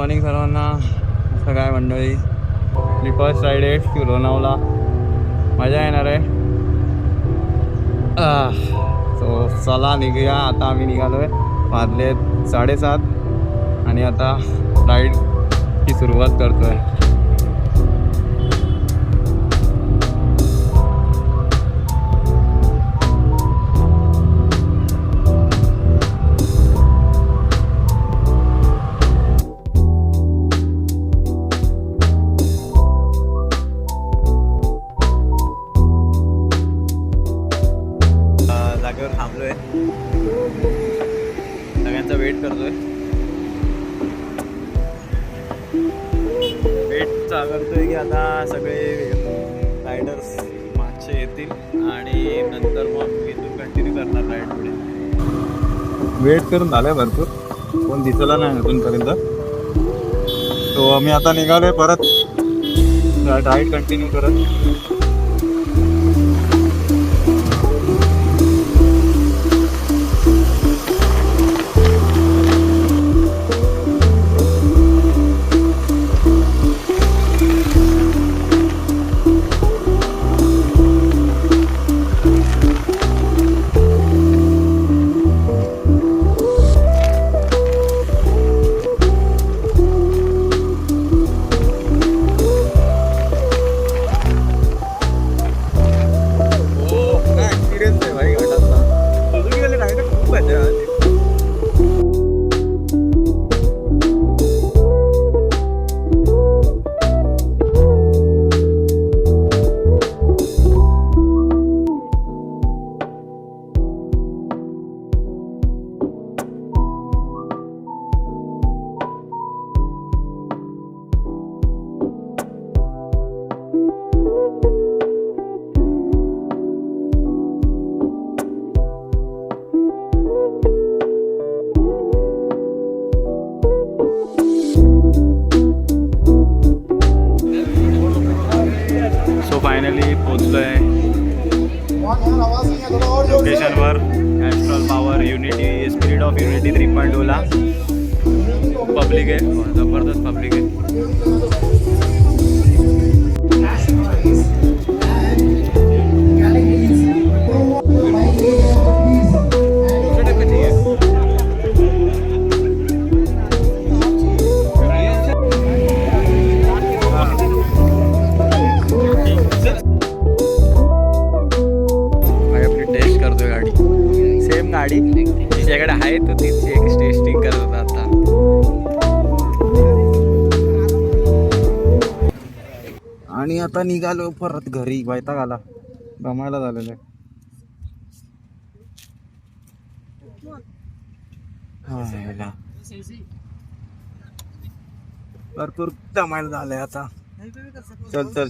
Morning सर्वांना. असं काय मंडळी, आपली फर्स्ट राईड आहे टू लोणावळा. मजा येणार आहे. सो चला निघूया. आता आम्ही निघालो आहे, वाजले 7:30 आणि आता राईडची सुरुवात करतो आहे. जागेवर थांबलोय, सगळ्यांचा वेट करतोय. वेट करतोय की आता सगळे रायडर्स मागचे येतील आणि नंतर मग इथून कंटिन्यू करणार राईड पुढे. वेट करून झालंय भरपूर, कोण दिसला नाही अजूनपर्यंत. तो आम्ही आता निघालोय परत राईड कंटिन्यू करत. फायनली पोचलोय लोकेशनवर. Astral power unity spirit of unity 3.2 ला. पब्लिक आहे, जबरदस्त पब्लिक आहे. गाडी तिच्याकडे आहे तर तिची एक टेस्टिंग करत होता आता. आणि आता निघालो परत घरी. वैताग आला, दमायला झालेलं आहे. भरपूर दमायला झालंय आता. चल चल.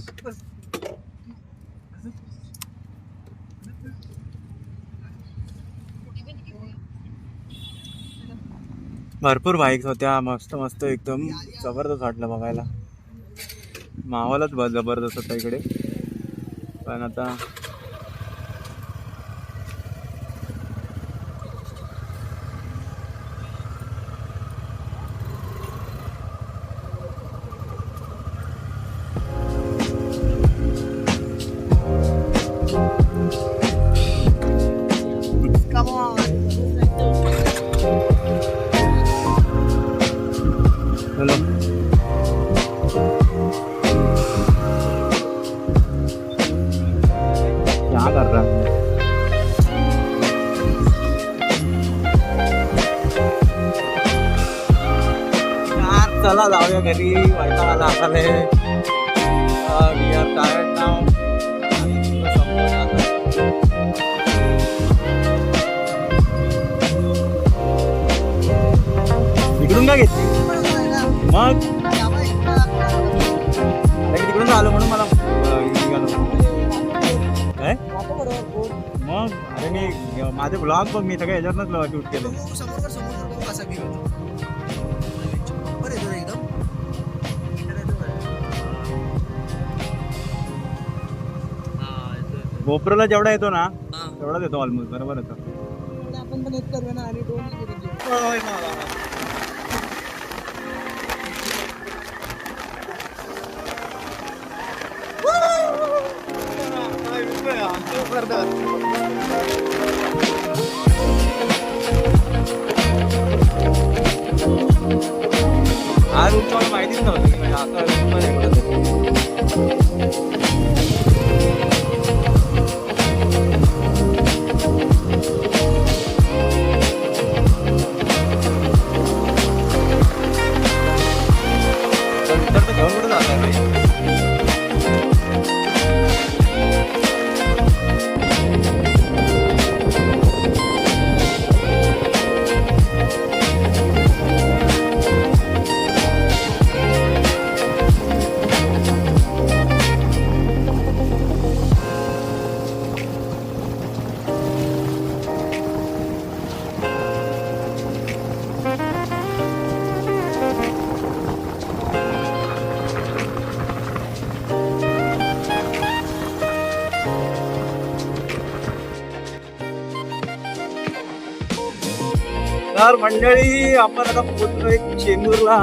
भरपूर बाईक्स होत्या, मस्त मस्त एकदम जबरदस्त वाटलं बघायला. माहोलच जबरदस्त होता इकडे. पण आता क्या कर रहा है? चला जाऊया घरी. वैताग आला आले. वी आर टायर्ड नाव. इकडून का घेतली मग? तिकडून आलो म्हणून मला काय मग. अरे मी माझे ब्लॉग बघ, मी सगळ्या ह्याच्यावरच शूट केले. गोप्रोला जेवढा येतो ना तेवढाच येतो ऑलमोस्ट. बरोबर येतो. आपण पण येत करूया ना. आणि हा रूट मला माहितीच नव्हतं की म्हणजे आता रूट मध्ये पडत आहे. तर तर घेऊन कुठे जाणार भाई. तर मंडळी आपण आता पोहोचलोय चेंबूरला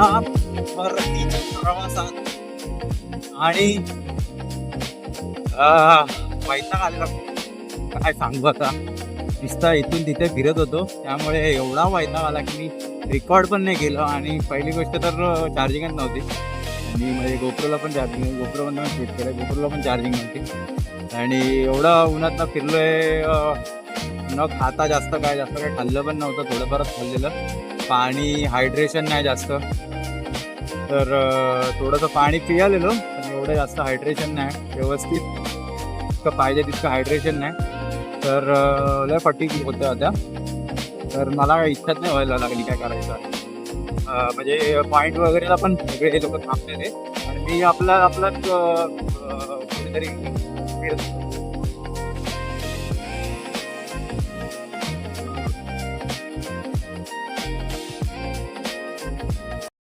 परतीच्या प्रवासात आणि वैताग आलेला काय सांगू आता. नुसता इथून तिथे फिरत होतो त्यामुळे एवढा वैताग आला की मी रेकॉर्ड पण नाही केलं. आणि पहिली गोष्ट तर चार्जिंगच नव्हती. आणि म्हणजे गोप्रोला पण चार्जिंग गोप्रो पण फिट केलं गोप्रोला पण चार्जिंग नव्हती. आणि एवढा उन्हात फिरलोय न खाता जास्त काय खाल्लं पण नव्हतं. थोडंफारच खाल्लेलं. पाणी हायड्रेशन नाही जास्त तर थोडंसं पाणी पियालेलो पण एवढं जास्त हायड्रेशन नाही व्यवस्थित इतकं पाहिजे तितकं हायड्रेशन नाही. तर लय फटीग होतं आता. तर मला इच्छाच नाही व्हायला लागली काय करायचं. म्हणजे पॉईंट वगैरेला पण सगळे लोक थांबलेले आणि मी आपलाच कुठेतरी फिरत